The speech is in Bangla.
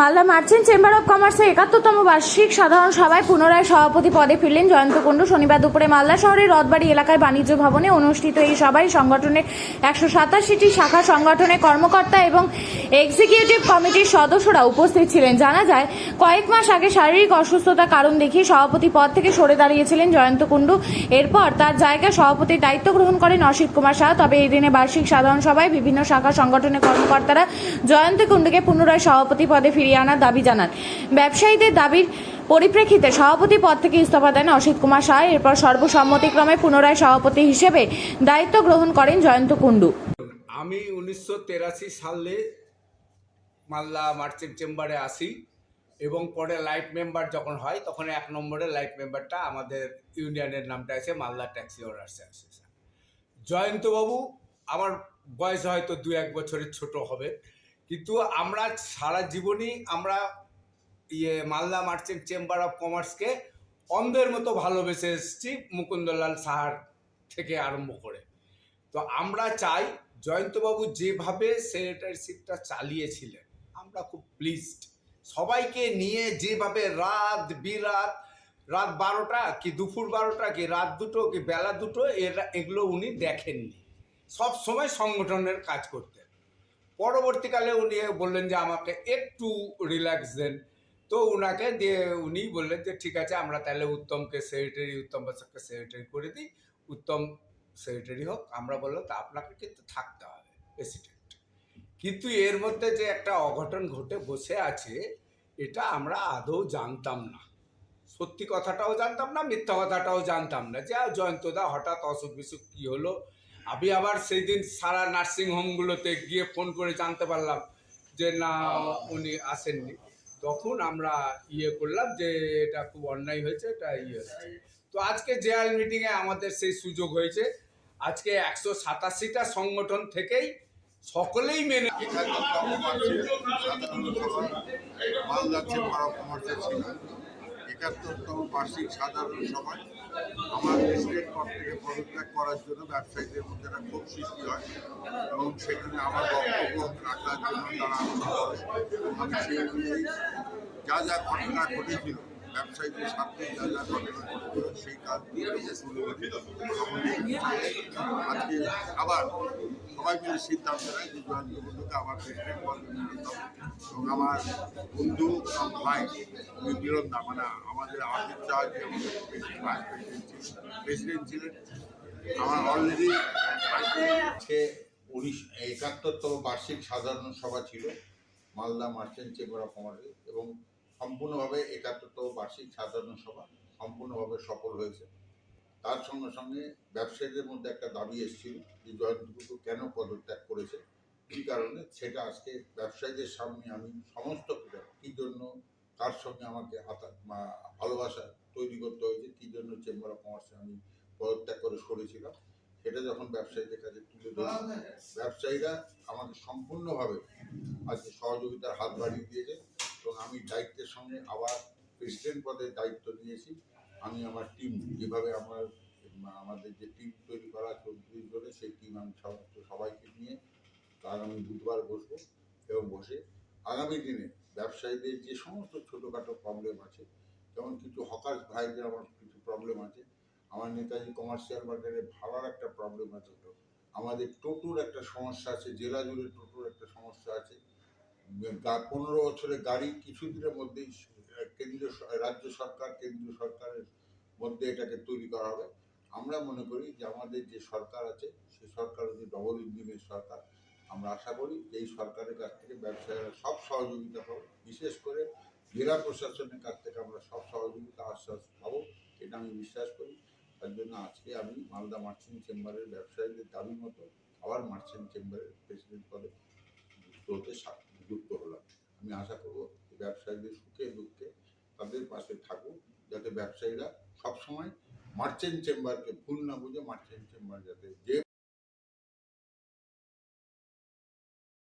মালদা মার্চেন্ট চেম্বার অব কমার্সের ৭১তম বার্ষিক সাধারণ সভায় পুনরায় সভাপতি পদে ফিরলেন জয়ন্ত কুণ্ডু। শনিবার দুপুরে মালদা শহরের রথবাড়ি এলাকায় বাণিজ্য ভবনে অনুষ্ঠিত এই সভায় সংগঠনের ১৮৭টি শাখা সংগঠনের কর্মকর্তা এবং এক্সিকিউটিভ কমিটির সদস্যরা উপস্থিত ছিলেন। জানা যায়, কয়েক মাস আগে শারীরিক অসুস্থতার কারণ দেখিয়ে সভাপতি পদ থেকে সরে দাঁড়িয়েছিলেন জয়ন্ত কুণ্ডু। এরপর তার জায়গায় সভাপতির দায়িত্ব গ্রহণ করেন অসিত কুমার শাহ। তবে এই দিনে বার্ষিক সাধারণ সভায় বিভিন্ন শাখা সংগঠনের কর্মকর্তারা জয়ন্ত কুণ্ডুকে পুনরায় সভাপতি পদে ফিরিয়ে আনার দাবি জানান। ব্যবসায়ীদের দাবির পরিপ্রেক্ষিতে সভাপতি পদ থেকে ইস্তফা দেন অসিত কুমার শাহ। এরপর সর্বসম্মতিক্রমে পুনরায় সভাপতি হিসেবে দায়িত্ব গ্রহণ করেন জয়ন্ত কুণ্ডু। আমি 1983 সালে মালদা মার্চেন্ট চেম্বারে আসি এবং পরে লাইট মেম্বার যখন হয় তখন 1 নম্বরে লাইট মেম্বারটা আমাদের ইউনিয়নের নামটা আছে মালদা ট্যাক্সি ওনার্স অ্যাসোসিয়েশন। জয়ন্তবাবু আমার বয়স হয়তো 2-1 বছরের ছোট হবে, কিন্তু আমরা সারা জীবনই আমরা মালদা মার্চেন্ট চেম্বার অফ কমার্সকে অন্ধের মতো ভালোবেসে এসেছি, মুকুন্দলাল সাহার থেকে আরম্ভ করে। তো আমরা চাই জয়ন্তবাবু যেভাবে সেক্রেটারিশিপটা চালিয়েছিলেন আমরা খুব প্লিজড। সবাইকে নিয়ে যেভাবে রাত বিরাত, রাত 12টা কি দুপুর 12টা কি রাত 2টো কি বেলা 2টো এগুলো উনি দেখেননি, সব সময় সংগঠনের কাজ করতেন। পরবর্তীকালে উনি বললেন যে আমাকে একটু রিল্যাক্স দেন, তো উনাকে দিয়ে উনি বললেন যে ঠিক আছে আমরা তাহলে উত্তমকে সেক্রেটারি, উত্তম বসাককে সেক্রেটারি করে দিই, উত্তম সেক্রেটারি হোক। আমরা বললাম তা আপনাকে কিন্তু থাকতে হবে প্রেসিডেন্ট। কিন্তু এর মধ্যে যে একটা অঘটন ঘটে বসে আছে এটা আমরা আদৌ জানতাম না, সত্যি কথাটাও জানতাম না, মিথ্যা কথাটাও জানতাম না, যে জয়ন্তদা হঠাৎ অসুখ বিসুখ কী হলো। আমি আবার সেই দিন সারা নার্সিংহোমগুলোতে গিয়ে ফোন করে জানতে পারলাম যে না উনি আসেননি। তখন আমরা করলাম যে এটা খুব অন্যায় হয়েছে, এটা হয়েছে। তো আজকে জেআল মিটিংয়ে আমাদের সেই সুযোগ হয়েছে। আজকে ১৮৭টা সংগঠন থেকেই সকলেই মেনে মালদা চেম্বার অফ কমার্সের ছিল ৭১তম বার্ষিক সাধারণ সভায় আমার প্রেসিডেন্ট পদ থেকে পদত্যাগ করার জন্য ব্যবসায়ীদের মধ্যে একটা ক্ষোভ সৃষ্টি হয় এবং সেখানে আমার বক্তব্য রাখার জন্য তারা আমি সেই অনুযায়ী যা যা ঘটনা ঘটেছিল, ব্যবসায়ীদের সাথে যা যা ঘটনা ঘটেছিল সেই কাজ আজকে আবার সবাই মিলে সিদ্ধান্ত নেয় যে জয়ন্ত কুণ্ডুকে আমার প্রেসিডেন্ট পদে নিয়ে এবং আমার বন্ধু ভাই মিলনদা মানে আমাদের আর্থিক সাহায্যে আমাদের প্রেসিডেন্ট ছিলেন। আমার অলরেডি ৭১তম বার্ষিক সাধারণ সভা ছিল মালদা মার্চেন্ট চেম্বার অফ কমার্সে এবং সম্পূর্ণভাবে ৭১তম বার্ষিক সাধারণ সভা সম্পূর্ণভাবে সফল হয়েছে। তার সঙ্গে সঙ্গে ব্যবসায়ীদের মধ্যে একটা দাবি এসেছিল যে জয়ন্ত কুণ্ডু কেন পদত্যাগ করেছে, কী কারণে, সেটা আজকে ব্যবসায়ীদের সামনে আমি সমস্ত কী জন্য তার সঙ্গে আমাকে ভালোবাসা তৈরি করতে হয়েছে, কী জন্য চেম্বার অফ কমার্সে আমি পদত্যাগ করে সরেছিলাম, সেটা যখন ব্যবসায়ীদের কাছে তুলে ধরি, ব্যবসায়ীরা আমাকে সম্পূর্ণভাবে আজকে সহযোগিতার হাত বাড়িয়ে দিয়েছে এবং আমি দায়িত্বের সঙ্গে আবার প্রেসিডেন্ট পদের দায়িত্ব নিয়েছি। আমি আমার টিম যেভাবে আমাদের যে টিম তৈরি করা 34 জনের, সেই টিম আমি সবাইকে নিয়ে আগামী বুধবার বসবো এবং বসে আগামী দিনে ব্যবসায়ীদের যে সমস্ত ছোটোখাটো প্রবলেম আছে, যেমন কিছু হকার ভাইদের আমার কিছু প্রবলেম আছে, আমার নেতাজি কমার্শিয়াল মার্কেটে ভাড়ার একটা প্রবলেম আছে, আমাদের টোটোর একটা সমস্যা আছে, জেলা জুড়ে টোটোর একটা সমস্যা আছে, 15 বছরের গাড়ি কিছুদিনের মধ্যেই রাজ্য সরকার কেন্দ্রীয় সরকারের মধ্যে এটাকে তৈরি করা হবে। আমরা মনে করি যে আমাদের যে সরকার আছে সেই সরকার হচ্ছে ডবল ইঞ্জিনের সরকার। আমরা আশা করি যে এই সরকারের কাছ থেকে ব্যবসায়ীরা সব সহযোগিতা পাবো, বিশেষ করে জেলা প্রশাসনের কাছ থেকে আমরা সব সহযোগিতা আশ্বাস পাবো, এটা আমি বিশ্বাস করি। তার জন্য আজকে আমি মালদা মার্চেন্ট চেম্বারের ব্যবসায়ীদের দাবি মতো আবার মার্চেন্ট চেম্বারের প্রেসিডেন্ট পদে যুক্ত হলাম। আমি আশা করবো ব্যবসায়ীদের সুখে দুঃখে তাদের পাশে থাকুক, যাতে ব্যবসায়ীরা সবসময় মার্চেন্ট চেম্বারকে ভুল না বুঝে মার্চেন্ট চেম্বার যাতে যে